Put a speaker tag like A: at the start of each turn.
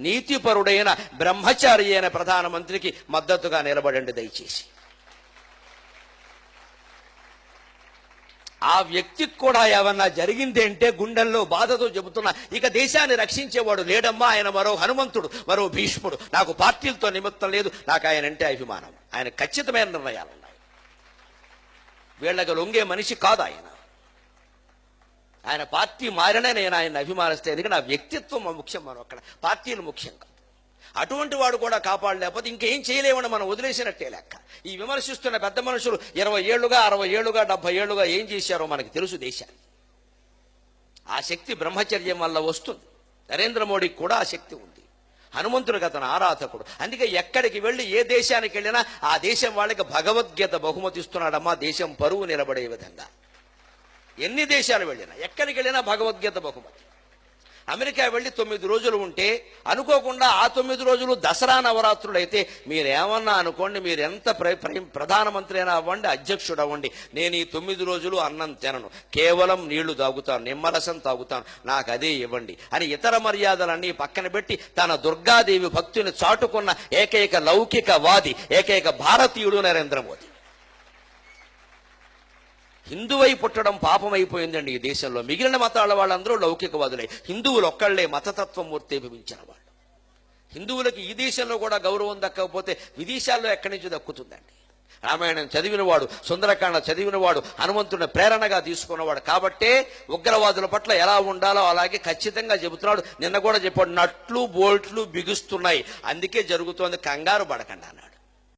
A: నీతిపరుడైన బ్రహ్మచారి అయిన ప్రధానమంత్రికి మద్దతుగా నిలబడండి దయచేసి. ఆ వ్యక్తికి కూడా ఏమన్నా జరిగింది అంటే గుండెల్లో బాధతో చెబుతున్నా, ఇక దేశాన్ని రక్షించేవాడు లేడమ్మా, ఆయన మరో హనుమంతుడు, మరో భీష్ముడు. నాకు పార్టీలతో నిమిత్తం లేదు, నాకు ఆయన అంటే అభిమానం. ఆయన ఖచ్చితమైన నిర్ణయాలు ఉన్నాయి. వీళ్ళకి లొంగే మనిషి కాదు ఆయన. ఆయన పార్టీ మారినా నేను ఆయన అభిమానిస్తే, ఎందుకంటే నా వ్యక్తిత్వం ముఖ్యం, మనం అక్కడ పార్టీలు ముఖ్యం కాదు. అటువంటి వాడు కూడా కాపాడలేకపోతే ఇంకేం చేయలేమని మనం వదిలేసినట్టే లెక్క. ఈ విమర్శిస్తున్న పెద్ద మనుషులు 20 ఏళ్లుగా 60 ఏళ్లుగా 70 ఏళ్లుగా ఏం చేశారో మనకి తెలుసు దేశాన్ని. ఆ శక్తి బ్రహ్మచర్యం వల్ల వస్తుంది. నరేంద్ర మోడీకి కూడా ఆ శక్తి ఉంది. హనుమంతుడికి అతను ఆరాధకుడు. అందుకే ఎక్కడికి వెళ్ళి ఏ దేశానికి వెళ్ళినా ఆ దేశం వాళ్ళకి భగవద్గీత బహుమతి ఇస్తున్నాడమ్మా, దేశం పరువు నిలబడే విధంగా. ఎన్ని దేశాలు వెళ్ళినా ఎక్కడికి వెళ్ళినా భగవద్గీత బహుమతి. అమెరికా వెళ్ళి 9 రోజులు ఉంటే అనుకోకుండా ఆ 9 రోజులు దసరా నవరాత్రులు అయితే, మీరేమన్నా అనుకోండి, మీరు ఎంత ప్రధానమంత్రి అయినా అవ్వండి, అధ్యక్షుడు అవ్వండి, నేను ఈ 9 రోజులు అన్నం తినను, కేవలం నీళ్లు తాగుతాను, నిమ్మరసం తాగుతాను, నాకు అదే ఇవ్వండి అని ఇతర మర్యాదలన్నీ పక్కన పెట్టి తన దుర్గాదేవి భక్తుని చాటుకున్న ఏకైక లౌకికవాది, ఏకైక భారతీయుడు నరేంద్ర మోదీ. హిందువై పుట్టడం పాపమైపోయిందండి ఈ దేశంలో. మిగిలిన మతాల వాళ్ళందరూ లౌకికవాదులే, హిందువులు ఒక్కళ్లే మతతత్వం మూర్తీభవించిన వాళ్ళు. హిందువులకి ఈ దేశంలో కూడా గౌరవం దక్కకపోతే విదేశాల్లో ఎక్కడి నుంచి దక్కుతుందండి? రామాయణం చదివినవాడు, సుందరకాండ చదివినవాడు, హనుమంతుడిని ప్రేరణగా తీసుకున్నవాడు. కాబట్టే ఉగ్రవాదుల పట్ల ఎలా ఉండాలో అలాగే ఖచ్చితంగా చెబుతున్నాడు. నిన్న కూడా చెప్పాడు, నట్లు బోల్ట్లు బిగుస్తున్నాయి, అందుకే జరుగుతోంది, కంగారు పడకండి అన్నాడు.